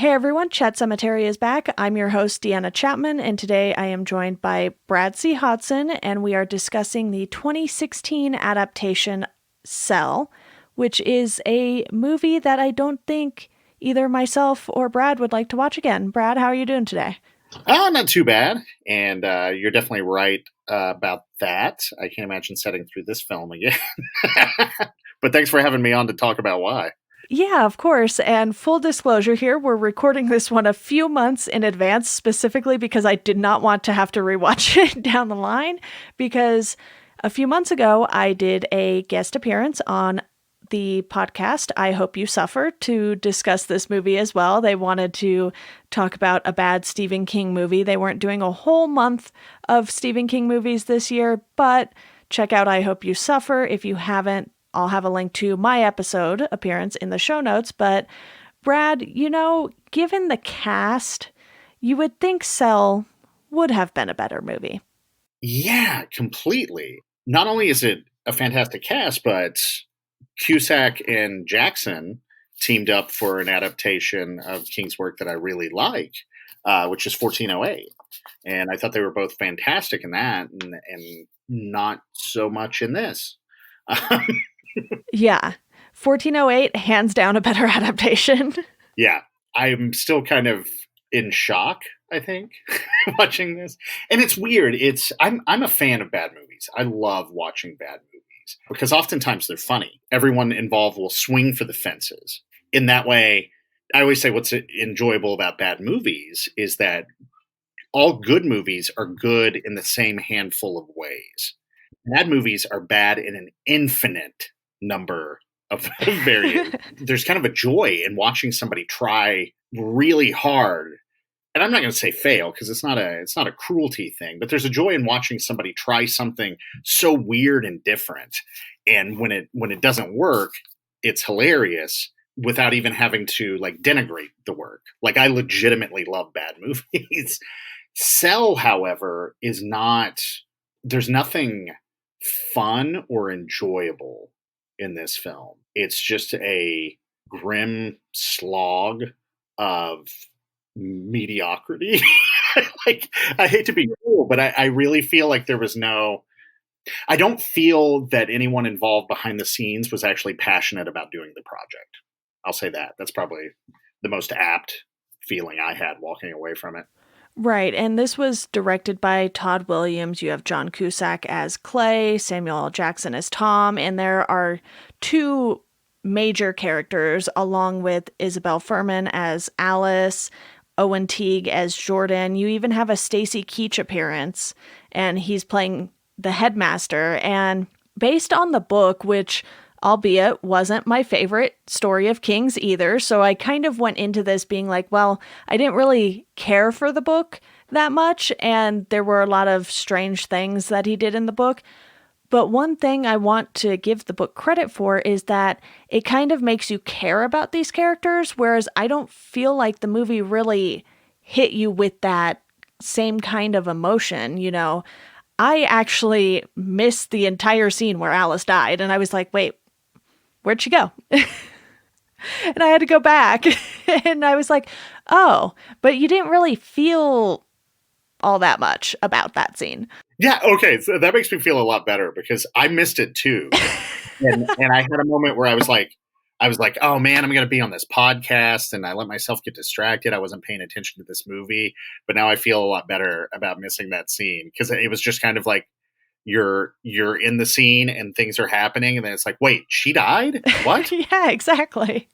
Hey everyone, Chat Sematary is back. I'm your host, Deanna Chapman, and today I am joined by Brad C. Hodson, and we are discussing the 2016 adaptation Cell, which is a movie that I don't think either myself or Brad would like to watch again. Brad, how are you doing today? Not too bad. And you're definitely right about that. I can't imagine sitting through this film again. But thanks for having me on to talk about why. Yeah, of course. And full disclosure here, we're recording this one a few months in advance, specifically because I did not want to have to rewatch it down the line. Because a few months ago, I did a guest appearance on the podcast I Hope You Suffer to discuss this movie as well. They wanted to talk about a bad Stephen King movie. They weren't doing a whole month of Stephen King movies this year, but check out I Hope You Suffer if you haven't. I'll have a link to my episode appearance in the show notes. But Brad, given the cast, you would think Cell would have been a better movie. Yeah, completely. Not only is it a fantastic cast, but Cusack and Jackson teamed up for an adaptation of King's work that I really like, which is 1408. And I thought they were both fantastic in that and not so much in this. Yeah. 1408, hands down a better adaptation. Yeah. I'm still kind of in shock, I think, watching this. And it's weird. I'm a fan of bad movies. I love watching bad movies because oftentimes they're funny. Everyone involved will swing for the fences. In that way, I always say what's enjoyable about bad movies is that all good movies are good in the same handful of ways. Bad movies are bad in an infinite number of variants. There's kind of a joy in watching somebody try really hard. And I'm not going to say fail because it's not a cruelty thing, but there's a joy in watching somebody try something so weird and different. And when it doesn't work, it's hilarious without even having to like denigrate the work. Like I legitimately love bad movies. Cell, however, is not, there's nothing fun or enjoyable in this film. It's just a grim slog of mediocrity. Like, I hate to be cruel, but I really feel like there was I don't feel that anyone involved behind the scenes was actually passionate about doing the project. I'll say that. That's probably the most apt feeling I had walking away from it. Right, and this was directed by Todd Williams. You have John Cusack as Clay, Samuel L. Jackson as Tom, and there are two major characters along with Isabel Furman as Alice, Owen Teague as Jordan. You even have a Stacy Keach appearance, and he's playing the headmaster. And based on the book, which albeit wasn't my favorite story of King's either. So I kind of went into this being like, well, I didn't really care for the book that much. And there were a lot of strange things that he did in the book. But one thing I want to give the book credit for is that it kind of makes you care about these characters, whereas I don't feel like the movie really hit you with that same kind of emotion, I actually missed the entire scene where Alice died, and I was like, wait, where'd she go? And I had to go back, and I was like, oh, but you didn't really feel all that much about that scene. Yeah, okay, so that makes me feel a lot better because I missed it too. and I had a moment where I was like, oh man, I'm going to be on this podcast, and I let myself get distracted. I wasn't paying attention to this movie, but now I feel a lot better about missing that scene because it was just kind of like you're in the scene and things are happening, and then it's like, wait, she died? What? Yeah, exactly.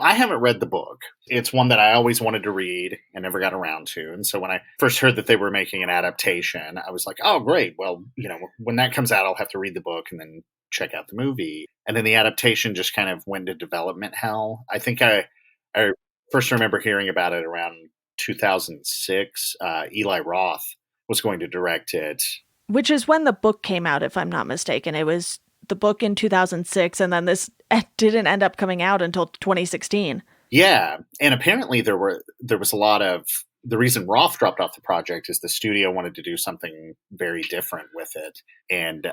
I haven't read the book. It's one that I always wanted to read and never got around to. And so when I first heard that they were making an adaptation, I was like, oh, great. Well, when that comes out, I'll have to read the book and then check out the movie. And then the adaptation just kind of went to development hell. I think I first remember hearing about it around 2006. Eli Roth was going to direct it. Which is when the book came out, if I'm not mistaken. It was the book in 2006, and then this didn't end up coming out until 2016. Yeah, and apparently there was a lot of the reason Roth dropped off the project is the studio wanted to do something very different with it, and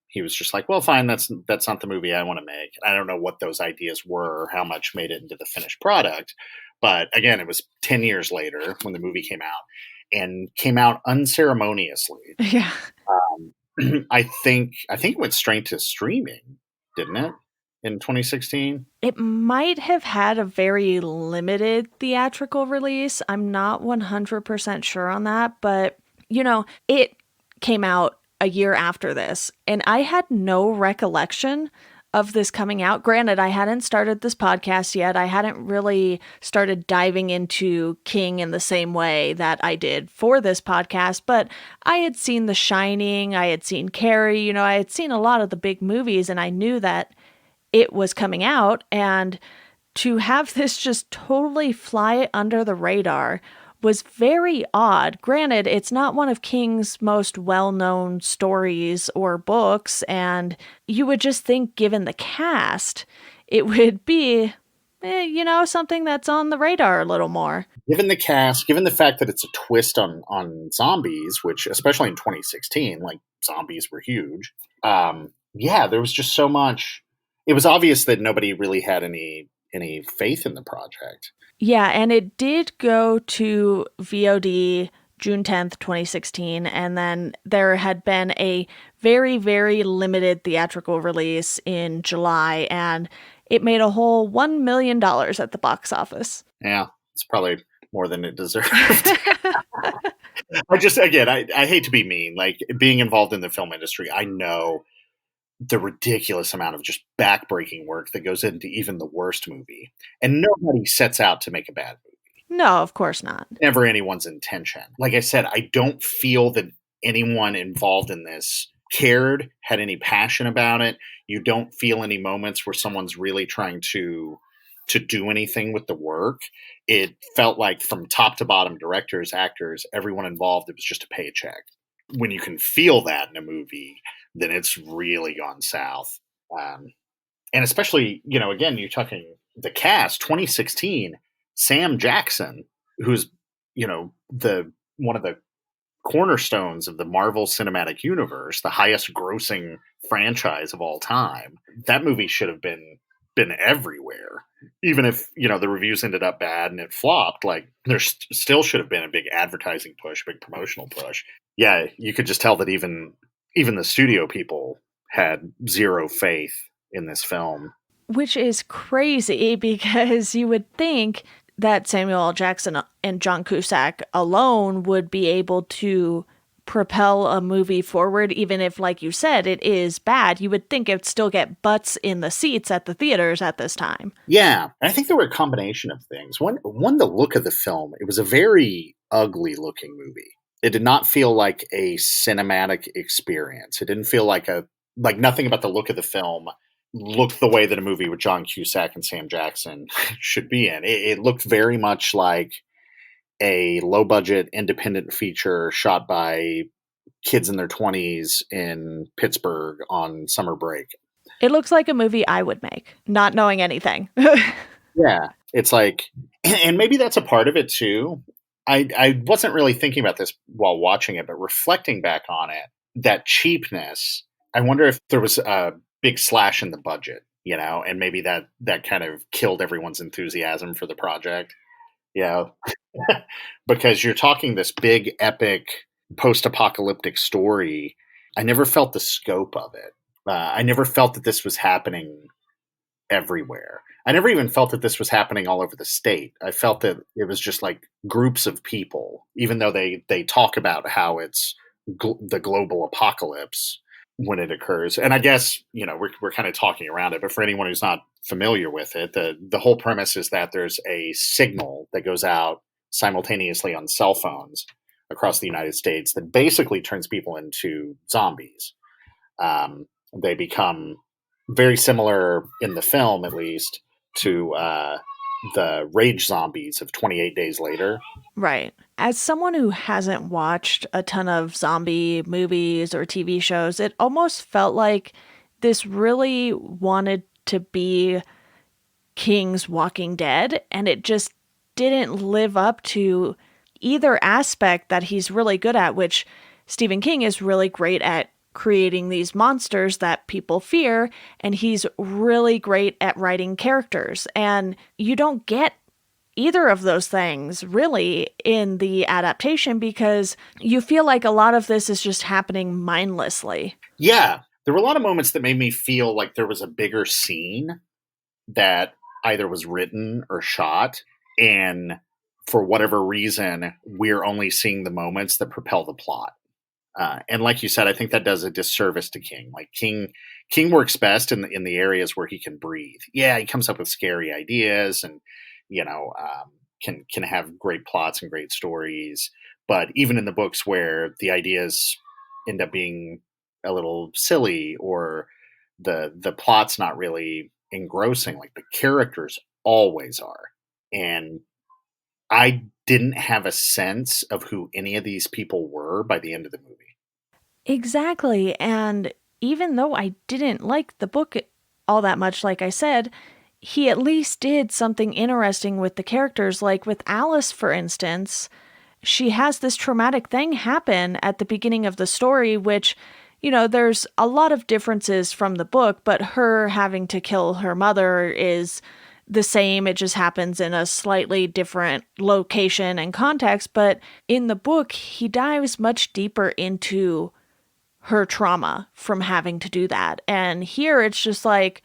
he was just like, "Well, fine, that's not the movie I want to make." I don't know what those ideas were or how much made it into the finished product, but again, it was 10 years later when the movie came out, and came out unceremoniously. Yeah. I think it went straight to streaming, didn't it? In 2016. It might have had a very limited theatrical release. I'm not 100% sure on that, but it came out a year after this, and I had no recollection of this coming out. Granted, I hadn't started this podcast yet. I hadn't really started diving into King in the same way that I did for this podcast, but I had seen The Shining, I had seen Carrie, I had seen a lot of the big movies, and I knew that it was coming out, and to have this just totally fly under the radar was very odd. Granted, it's not one of King's most well-known stories or books, and you would just think, given the cast, it would be, something that's on the radar a little more. Given the cast, given the fact that it's a twist on zombies, which especially in 2016, like zombies were huge. Yeah, there was just so much. It was obvious that nobody really had any faith in the project. Yeah, and it did go to VOD June 10th, 2016, and then there had been a very, very limited theatrical release in July, and it made a whole $1 million at the box office. Yeah, it's probably more than it deserved. I hate to be mean. Like, being involved in the film industry, I know the ridiculous amount of just backbreaking work that goes into even the worst movie. And nobody sets out to make a bad movie. No, of course not. Never anyone's intention. Like I said, I don't feel that anyone involved in this cared, had any passion about it. You don't feel any moments where someone's really trying to do anything with the work. It felt like from top to bottom, directors, actors, everyone involved, it was just a paycheck. When you can feel that in a movie, then it's really gone south. And especially, again, you're talking the cast, 2016, Sam Jackson, who's, the one of the cornerstones of the Marvel Cinematic Universe, the highest grossing franchise of all time. That movie should have been everywhere. Even if, the reviews ended up bad and it flopped, like there still should have been a big advertising push, big promotional push. Yeah, you could just tell that even the studio people had zero faith in this film. Which is crazy because you would think that Samuel L. Jackson and John Cusack alone would be able to propel a movie forward, even if, like you said, it is bad. You would think it would still get butts in the seats at the theaters at this time. Yeah, I think there were a combination of things. One, the look of the film, it was a very ugly looking movie. It did not feel like a cinematic experience. It didn't feel like nothing about the look of the film looked the way that a movie with John Cusack and Sam Jackson should be in. It looked very much like a low budget independent feature shot by kids in their 20s in Pittsburgh on summer break. It looks like a movie I would make, not knowing anything. Yeah, it's like, and maybe that's a part of it too. I wasn't really thinking about this while watching it, but reflecting back on it, that cheapness, I wonder if there was a big slash in the budget, and maybe that kind of killed everyone's enthusiasm for the project. Because you're talking this big, epic, post-apocalyptic story. I never felt the scope of it. I never felt that this was happening everywhere. I never even felt that this was happening all over the state. I felt that it was just like groups of people, even though they talk about how it's the global apocalypse when it occurs. And I guess, we're kind of talking around it, but for anyone who's not familiar with it, the whole premise is that there's a signal that goes out simultaneously on cell phones across the United States that basically turns people into zombies. They become very similar in the film, at least, to the rage zombies of 28 Days Later. Right. As someone who hasn't watched a ton of zombie movies or TV shows, it almost felt like this really wanted to be King's Walking Dead, and it just didn't live up to either aspect that he's really good at, which Stephen King is really great at creating these monsters that people fear, and he's really great at writing characters. And you don't get either of those things really in the adaptation because you feel like a lot of this is just happening mindlessly. Yeah, there were a lot of moments that made me feel like there was a bigger scene that either was written or shot, and for whatever reason, we're only seeing the moments that propel the plot. And like you said, I think that does a disservice to King. Like King works best in the areas where he can breathe. Yeah, he comes up with scary ideas, and can have great plots and great stories. But even in the books where the ideas end up being a little silly, or the plot's not really engrossing, like the characters always are. And I didn't have a sense of who any of these people were by the end of the movie. Exactly. And even though I didn't like the book all that much, like I said, he at least did something interesting with the characters. Like with Alice, for instance, she has this traumatic thing happen at the beginning of the story, which, there's a lot of differences from the book, but her having to kill her mother is the same. It just happens in a slightly different location and context. But in the book, he dives much deeper into her trauma from having to do that. And here it's just like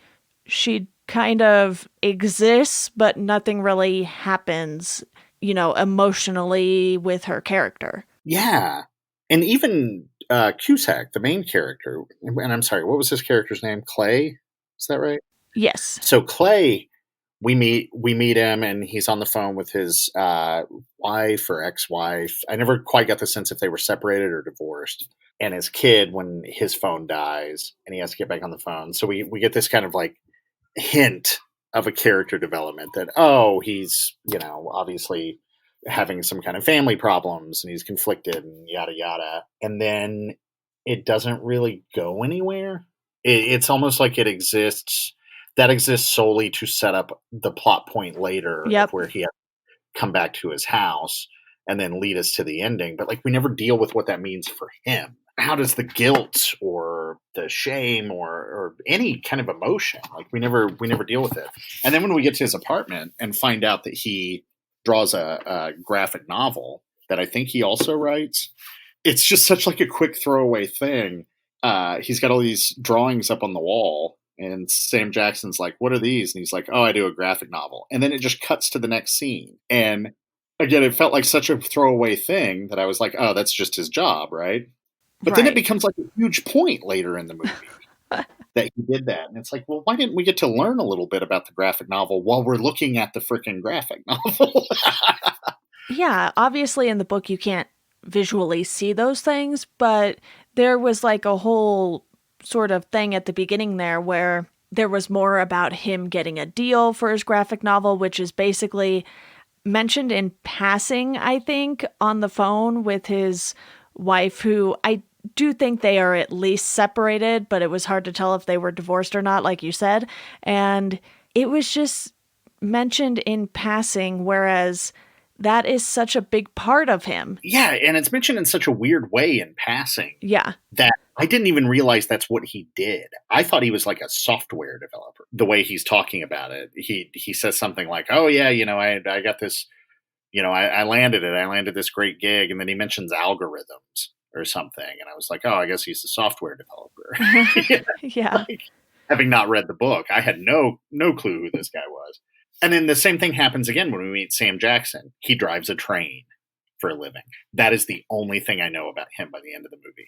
she kind of exists, but nothing really happens, emotionally with her character. Yeah. And even Cusack, the main character, and I'm sorry, what was his character's name? Clay? Is that right? Yes. So Clay, we meet him, and he's on the phone with his wife or ex-wife. I never quite got the sense if they were separated or divorced. And his kid, when his phone dies, and he has to get back on the phone. So we get this kind of like hint of a character development that, oh, he's, obviously having some kind of family problems, and he's conflicted and yada yada. And then it doesn't really go anywhere. It's almost like that exists solely to set up the plot point later of Yep. where he has to come back to his house and then lead us to the ending. But like, we never deal with what that means for him. How does the guilt or the shame or any kind of emotion, like we never deal with it. And then when we get to his apartment and find out that he draws a graphic novel that I think he also writes, it's just such like a quick throwaway thing. He's got all these drawings up on the wall, and Sam Jackson's like, "What are these?" And he's like, "Oh, I do a graphic novel." And then it just cuts to the next scene. And again, it felt like such a throwaway thing that I was like, "Oh, that's just his job, right?" But then it Right. becomes like a huge point later in the movie that he did that. And it's like, well, why didn't we get to learn a little bit about the graphic novel while we're looking at the freaking graphic novel? Yeah, obviously in the book you can't visually see those things, but there was like a whole sort of thing at the beginning there where there was more about him getting a deal for his graphic novel, which is basically mentioned in passing, I think, on the phone with his wife, who I do think they are at least separated, but it was hard to tell if they were divorced or not, like you said. And it was just mentioned in passing, whereas that is such a big part of him. Yeah, and it's mentioned in such a weird way in passing Yeah, that I didn't even realize that's what he did. I thought he was like a software developer. The way he's talking about it, he says something like, "Oh yeah, I got this, I landed it. I landed this great gig," and then he mentions algorithms or something, and I was like, "Oh, I guess he's a software developer." yeah, Like, having not read the book, I had no clue who this guy was. And then the same thing happens again when we meet Sam Jackson. He drives a train for a living. That is the only thing I know about him by the end of the movie.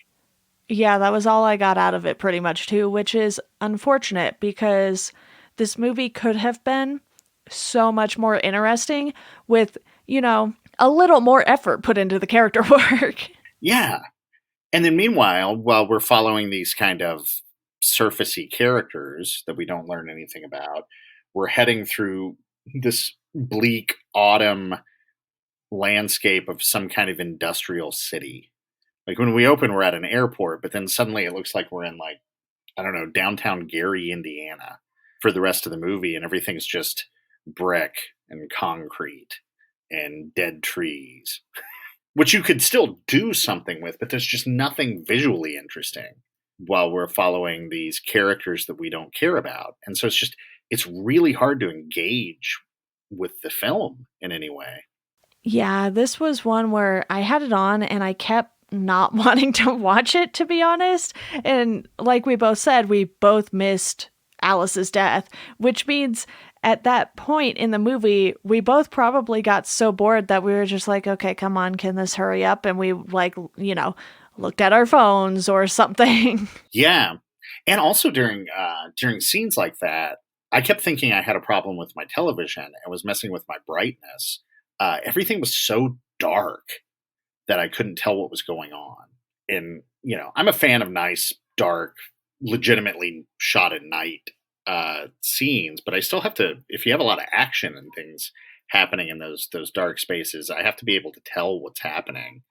yeah. That was all I got out of it, pretty much, too, which is unfortunate because this movie could have been so much more interesting with, a little more effort put into the character work. Yeah. And then meanwhile, while we're following these kind of surfacey characters that we don't learn anything about, we're heading through this bleak autumn landscape of some kind of industrial city. Like when we open, we're at an airport, but then suddenly it looks like we're in like, I don't know, downtown Gary, Indiana for the rest of the movie. And everything's just brick and concrete and dead trees. which you could still do something with, but there's just nothing visually interesting while we're following these characters that we don't care about. And so it's really hard to engage with the film in any way. Yeah, this was one where I had it on and I kept not wanting to watch it, to be honest. And like we both said, we both missed Alice's death, which means at that point in the movie, we both probably got so bored that we were just like, okay, come on, can this hurry up? And we, like, looked at our phones or something. Yeah. And also during scenes like that, I kept thinking I had a problem with my television and was messing with my brightness. Everything was so dark that I couldn't tell what was going on. And I'm a fan of nice, dark, legitimately shot at night scenes, but I still have to. If you have a lot of action and things happening in those dark spaces, I have to be able to tell what's happening.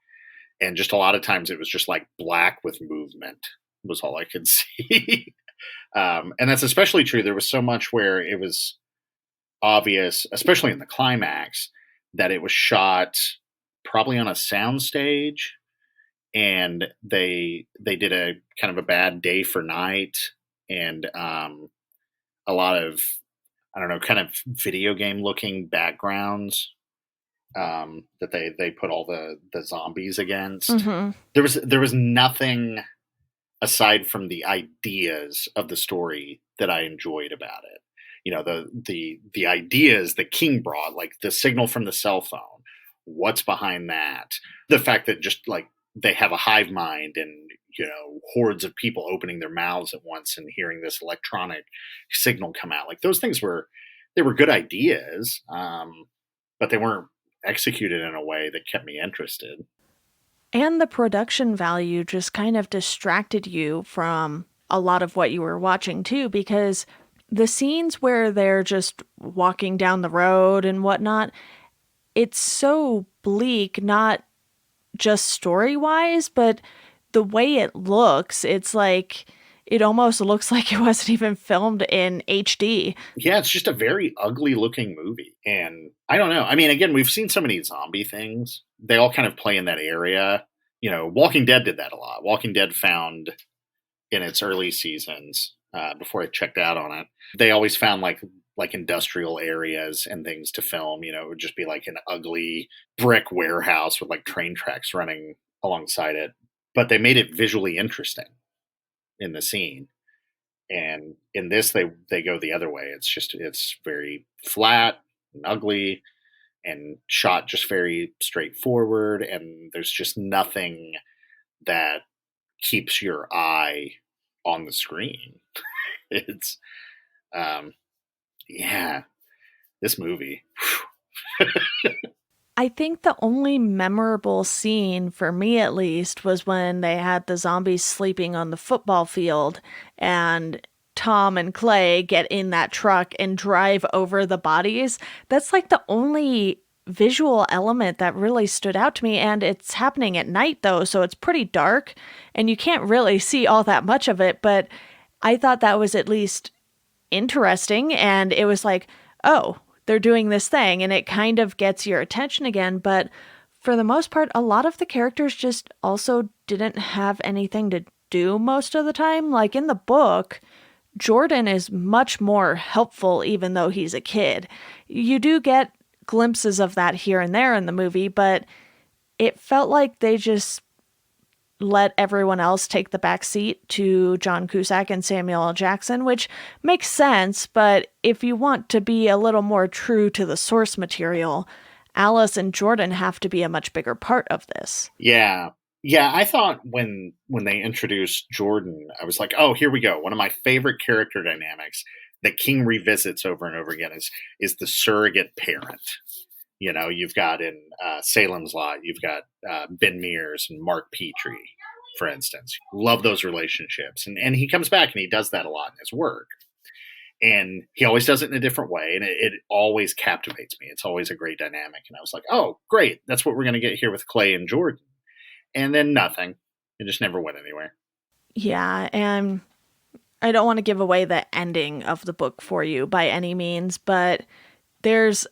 And just a lot of times, it was just like black with movement was all I could see. And that's especially true. There was so much where it was obvious, especially in the climax, that it was shot probably on a soundstage, and they did a kind of a bad day for night, and a lot of, I don't know, kind of video game looking backgrounds that they put all the zombies against. Hmm. There was nothing aside from the ideas of the story that I enjoyed about it. The ideas that King brought, like the signal from the cell phone. What's behind that? The fact that just like they have a hive mind, and hordes of people opening their mouths at once and hearing this electronic signal come out. Like those things were good ideas, but they weren't executed in a way that kept me interested. And the production value just kind of distracted you from a lot of what you were watching too, because the scenes where they're just walking down the road and whatnot, it's so bleak, not just story wise, but the way it looks, it's like it almost looks like it wasn't even filmed in HD. Yeah, it's just a very ugly looking movie. And I don't know. I mean, again, we've seen so many zombie things. They all kind of play in that area. Walking Dead did that a lot. Walking Dead found in its early seasons, before I checked out on it, they always found like industrial areas and things to film. It would just be like an ugly brick warehouse with like train tracks running alongside it. But they made it visually interesting in the scene. And in this, they go the other way. It's very flat and ugly and shot just very straightforward. And there's just nothing that keeps your eye on the screen. It's, um, yeah, this movie. I think the only memorable scene, for me at least, was when they had the zombies sleeping on the football field and Tom and Clay get in that truck and drive over the bodies. That's like the only visual element that really stood out to me. And it's happening at night though, so it's pretty dark and you can't really see all that much of it. But I thought that was at least interesting. And it was like, oh, they're doing this thing. And it kind of gets your attention again. But for the most part, a lot of the characters just also didn't have anything to do most of the time. Like in the book, Jordan is much more helpful, even though he's a kid. You do get glimpses of that here and there in the movie, but it felt like they just let everyone else take the back seat to John Cusack and Samuel L. Jackson, which makes sense, but if you want to be a little more true to the source material, Alice and Jordan have to be a much bigger part of this. Yeah. Yeah, I thought when they introduced Jordan, I was like, "Oh, here we go." One of my favorite character dynamics that King revisits over and over again is the surrogate parent. You've got in Salem's Lot, you've got Ben Mears and Mark Petrie, for instance. Love those relationships, and he comes back and he does that a lot in his work, and he always does it in a different way, and it always captivates me. It's always a great dynamic, and I was like, "Oh, great, that's what we're going to get here with Clay and Jordan." And then nothing. It just never went anywhere. Yeah, and I don't want to give away the ending of the book for you by any means, but there's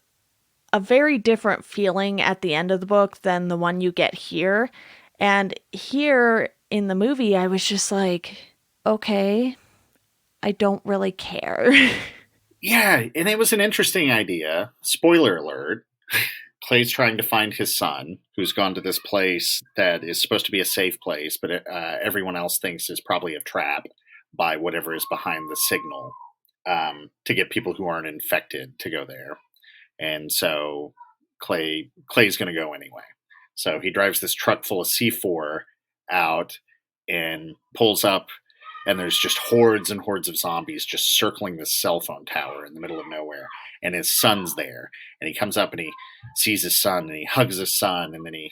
a very different feeling at the end of the book than the one you get here. And here in the movie, I was just like, okay, I don't really care. Yeah, and it was an interesting idea. Spoiler alert. Clay's trying to find his son, who's gone to this place that is supposed to be a safe place, but everyone else thinks is probably a trap by whatever is behind the signal, to get people who aren't infected to go there. And so Clay's going to go anyway. So he drives this truck full of C4 out and pulls up, and there's just hordes and hordes of zombies just circling this cell phone tower in the middle of nowhere. And his son's there, and he comes up and he sees his son and he hugs his son, and then he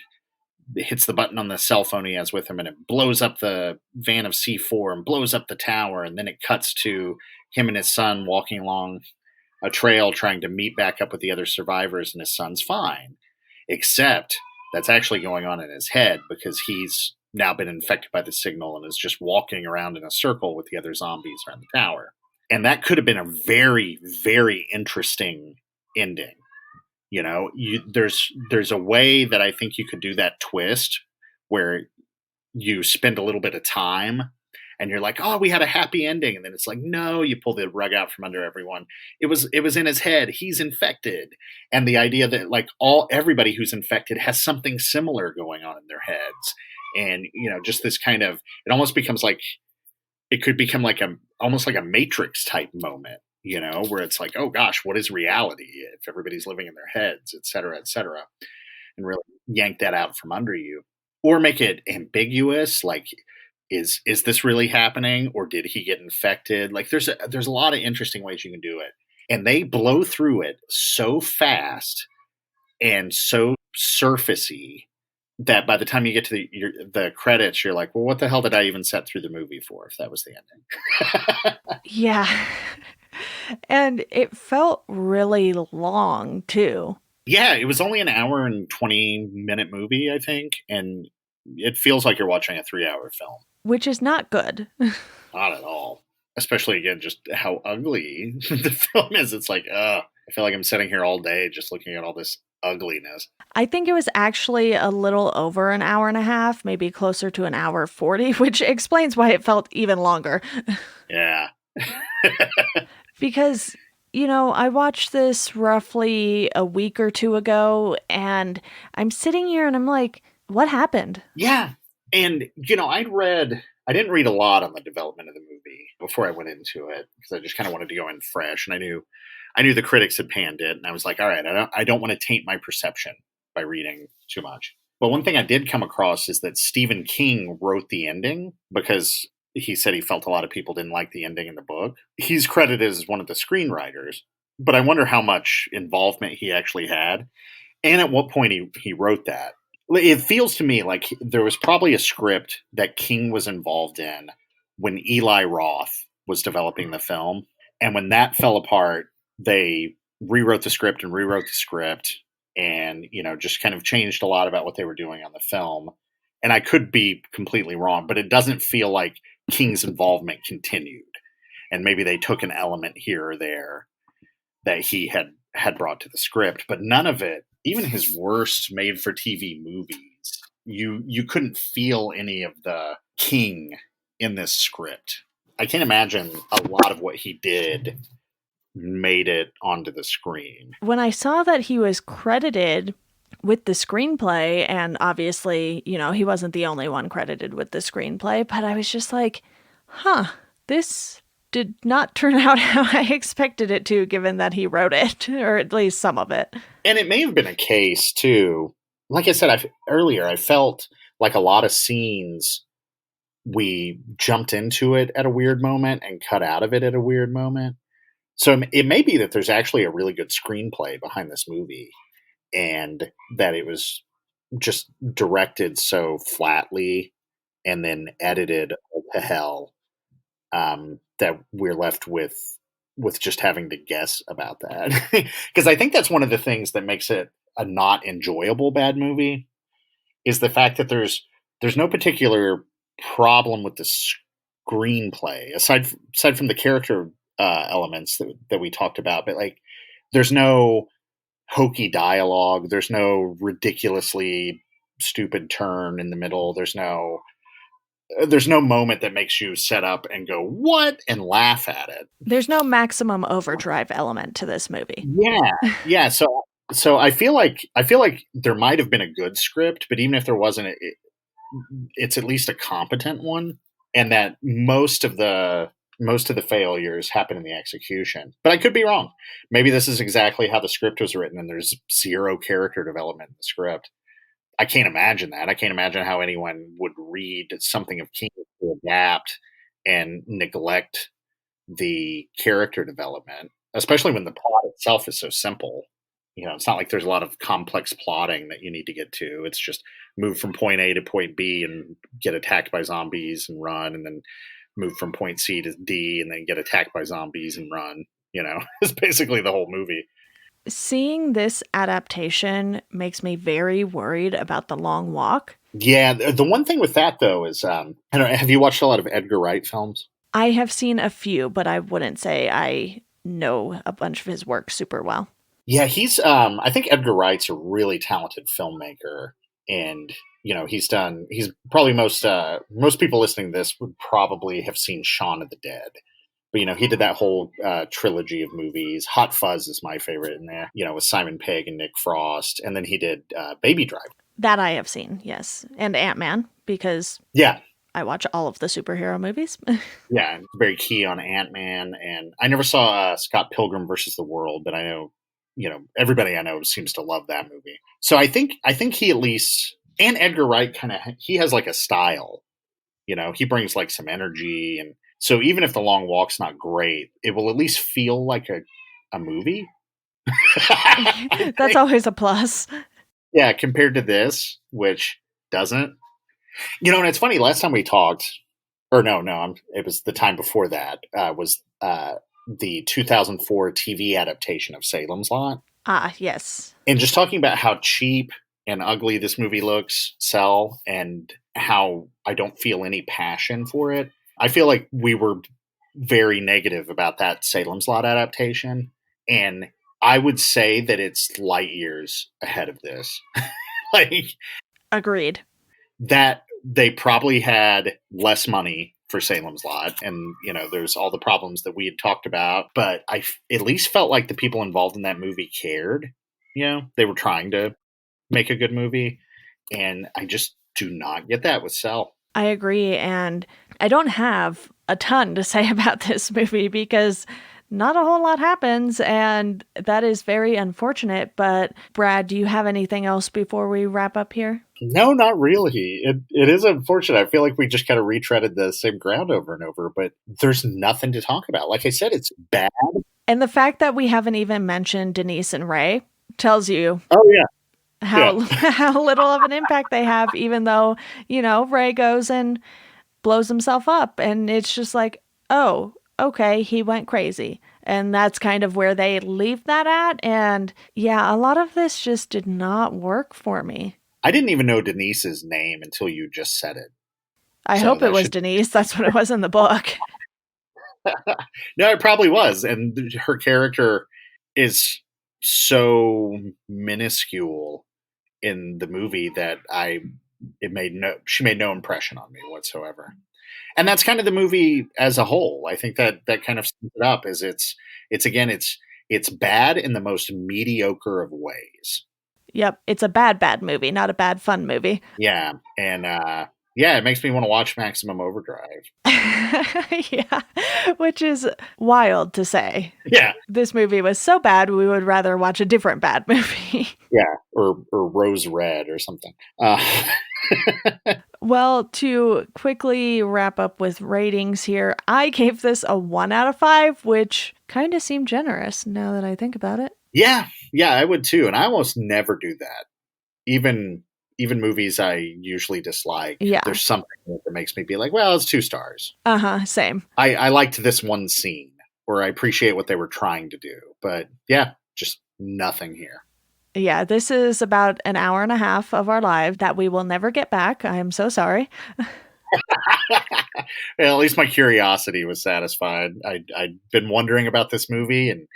hits the button on the cell phone he has with him, and it blows up the van of C4 and blows up the tower. And then it cuts to him and his son walking along a trail trying to meet back up with the other survivors, and his son's fine. Except that's actually going on in his head, because he's now been infected by the signal and is just walking around in a circle with the other zombies around the tower. And that could have been a very, very interesting ending. You know, there's a way that I think you could do that twist where you spend a little bit of time and you're like, oh, we had a happy ending, and then it's like, no, you pull the rug out from under everyone. It was in his head. He's infected, and the idea that like everybody who's infected has something similar going on in their heads, and just this kind of, it almost becomes like, it could become like almost like a Matrix type moment, where it's like, oh gosh, what is reality if everybody's living in their heads, et cetera, and really yank that out from under you, or make it ambiguous, like, is this really happening, or did he get infected? Like, there's a lot of interesting ways you can do it, and they blow through it so fast and so surfacey that by the time you get to the credits, you're like, well, what the hell did I even sit through the movie for if that was the ending? Yeah. And it felt really long, too. Yeah, it was only an hour and 20-minute movie, I think, and it feels like you're watching a 3-hour film. Which is not good. Not at all. Especially, again, just how ugly the film is. It's like, I feel like I'm sitting here all day just looking at all this ugliness. I think it was actually a little over an hour and a half, maybe closer to an hour 40, which explains why it felt even longer. Yeah. Because, I watched this roughly a week or two ago, and I'm sitting here and I'm like, what happened? Yeah. And, I didn't read a lot on the development of the movie before I went into it, because I just kind of wanted to go in fresh. And I knew the critics had panned it, and I was like, all right, I don't want to taint my perception by reading too much. But one thing I did come across is that Stephen King wrote the ending, because he said he felt a lot of people didn't like the ending in the book. He's credited as one of the screenwriters, but I wonder how much involvement he actually had, and at what point he wrote that. It feels to me like there was probably a script that King was involved in when Eli Roth was developing the film. And when that fell apart, they rewrote the script and, just kind of changed a lot about what they were doing on the film. And I could be completely wrong, but it doesn't feel like King's involvement continued. And maybe they took an element here or there that he had brought to the script, but none of it, even his worst made-for-TV movies, you couldn't feel any of the King in this script. I can't imagine a lot of what he did made it onto the screen. When I saw that he was credited with the screenplay, and obviously, he wasn't the only one credited with the screenplay, but I was just like, this did not turn out how I expected it to, given that he wrote it, or at least some of it. And it may have been a case, too. Like I said earlier, I felt like a lot of scenes, we jumped into it at a weird moment and cut out of it at a weird moment. So it may be that there's actually a really good screenplay behind this movie, and that it was just directed so flatly and then edited to hell, that we're left with just having to guess about that. Because I think that's one of the things that makes it a not enjoyable bad movie, is the fact that there's no particular problem with the screenplay aside from the character elements that we talked about, but like there's no hokey dialogue. There's no ridiculously stupid turn in the middle. There's no moment that makes you set up and go, what? And laugh at it. There's no maximum overdrive element to this movie. Yeah. Yeah. So I feel like there might have been a good script, but even if there wasn't, it's at least a competent one, and that most of the failures happen in the execution. But I could be wrong. Maybe this is exactly how the script was written, and there's zero character development in the script. I can't imagine that. I can't imagine how anyone would read something of King to adapt and neglect the character development, especially when the plot itself is so simple. It's not like there's a lot of complex plotting that you need to get to. It's just move from point A to point B and get attacked by zombies and run, and then move from point C to D and then get attacked by zombies and run. It's basically the whole movie. Seeing this adaptation makes me very worried about The Long Walk. Yeah, the one thing with that though is, I don't know, have you watched a lot of Edgar Wright films? I have seen a few, but I wouldn't say I know a bunch of his work super well. Yeah, I think Edgar Wright's a really talented filmmaker, and he's probably most people listening to this would probably have seen Shaun of the Dead. But he did that whole trilogy of movies. Hot Fuzz is my favorite in there. With Simon Pegg and Nick Frost, and then he did Baby Driver. That I have seen, yes. And Ant-Man, because Yeah, I watch all of the superhero movies. yeah, very key on Ant-Man, and I never saw Scott Pilgrim versus the World, but I know everybody I know seems to love that movie. So I think he at least, and Edgar Wright he has like a style. He brings like some energy, and so even if The Long Walk's not great, it will at least feel like a movie. That's always a plus. Yeah, compared to this, which doesn't. And it's funny. Last time we talked, or no, it was the time before that. Was the 2004 TV adaptation of Salem's Lot, Ah, yes. and just talking about how cheap and ugly this movie looks, Cell, and how I don't feel any passion for it. I feel like we were very negative about that Salem's Lot adaptation, and I would say that it's light years ahead of this. Like, Agreed. that they probably had less money for Salem's Lot, and there's all the problems that we had talked about, but I at least felt like the people involved in that movie cared. They were trying to make a good movie, and I just do not get that with Cell. I agree. And I don't have a ton to say about this movie because not a whole lot happens. And that is very unfortunate. But, Brad, do you have anything else before we wrap up here? No, not really. It is unfortunate. I feel like we just kind of retreaded the same ground over and over, but there's nothing to talk about. Like I said, it's bad. And the fact that we haven't even mentioned Denise and Ray tells you Oh yeah, how yeah. how little of an impact they have, even though, Ray goes and blows himself up. And it's just like, oh, okay, he went crazy. And that's kind of where they leave that at. And yeah, a lot of this just did not work for me. I didn't even know Denise's name until you just said it. I So hope it that was should. Denise. That's what it was in the book. No, it probably was, and her character is so minuscule in the movie that she made no impression on me whatsoever. And that's kind of the movie as a whole. I think that kind of sums it up. Is it's bad in the most mediocre of ways. Yep, it's a bad movie, not a bad fun movie. Yeah, and yeah, it makes me want to watch Maximum Overdrive. Yeah, which is wild to say. Yeah, This movie was so bad, we would rather watch a different bad movie. yeah, or Rose Red or something. Well, to quickly wrap up with ratings here, I gave this a 1 out of 5, which kind of seemed generous now that I think about it. Yeah, yeah, I would too, and I almost never do that. Even movies I usually dislike, Yeah. there's something that makes me be like, well, it's 2 stars. Same. I liked this one scene, or I appreciate what they were trying to do, but yeah, just nothing here. Yeah, this is about an hour and a half of our life that we will never get back. I am so sorry. Well, at least my curiosity was satisfied. I'd been wondering about this movie, and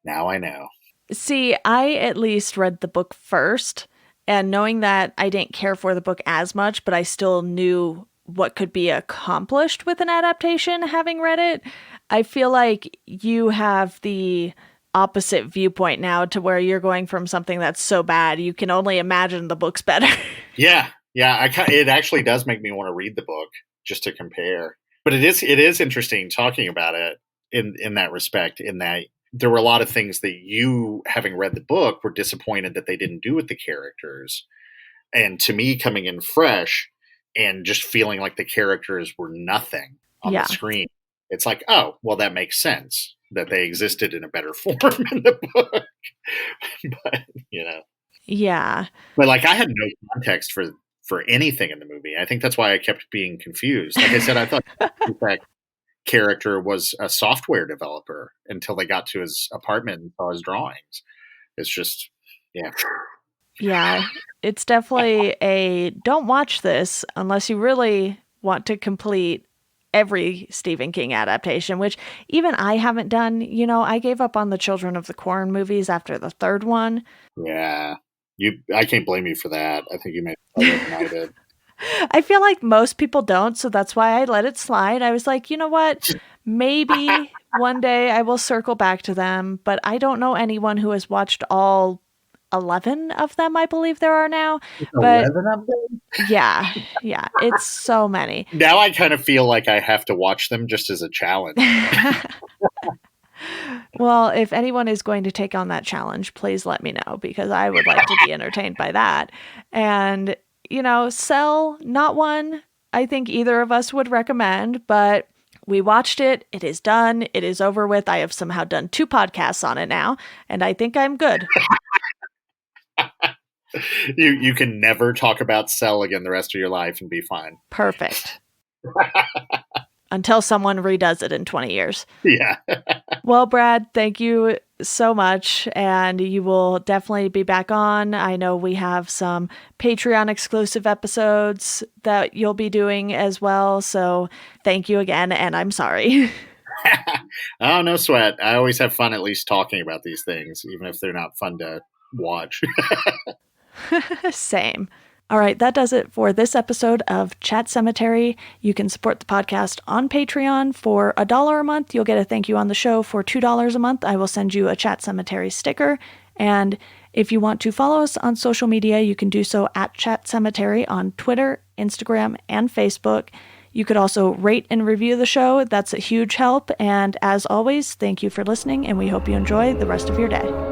now I know. See, I at least read the book first, and knowing that I didn't care for the book as much, but I still knew what could be accomplished with an adaptation having read it, I feel like you have the opposite viewpoint now to where you're going from something that's so bad, you can only imagine the book's better. Yeah, yeah. It actually does make me want to read the book just to compare. But it is interesting talking about it in that respect. In that there were a lot of things that you, having read the book, were disappointed that they didn't do with the characters. And to me, coming in fresh and just feeling like the characters were nothing on the Yeah. screen, it's like, oh, well, that makes sense that they existed in a better form in the book. But Yeah. but like I had no context for anything in the movie. I think that's why I kept being confused. Like I said, I thought that character was a software developer until they got to his apartment and saw his drawings. It's just, yeah. Yeah. It's definitely a don't watch this unless you really want to complete every Stephen King adaptation, which even I haven't done. I gave up on the Children of the Corn movies after the third one. Yeah. I can't blame you for that. I think you made it better than I did. I feel like most people don't, so that's why I let it slide. I was like, you know what? Maybe one day I will circle back to them, but I don't know anyone who has watched all 11 of them, I believe there are now. But 11 of them? yeah, it's so many. Now I kind of feel like I have to watch them just as a challenge. Well, if anyone is going to take on that challenge, please let me know because I would like to be entertained by that. And, Cell, not one I think either of us would recommend, but we watched it. It is done. It is over with. I have somehow done 2 podcasts on it now, and I think I'm good. You can never talk about Cell again the rest of your life and be fine. Perfect. Until someone redoes it in 20 years. Yeah. Well, Brad, thank you so much. And you will definitely be back on. I know we have some Patreon exclusive episodes that you'll be doing as well. So thank you again. And I'm sorry. Oh, no sweat. I always have fun at least talking about these things, even if they're not fun to watch. Same. All right, that does it for this episode of Chat Sematary. You can support the podcast on Patreon for $1 a month. You'll get a thank you on the show. For $2 a month, I will send you a Chat Sematary sticker. And if you want to follow us on social media, you can do so at Chat Sematary on Twitter, Instagram, and Facebook. You could also rate and review the show. That's a huge help. And as always, thank you for listening, and we hope you enjoy the rest of your day.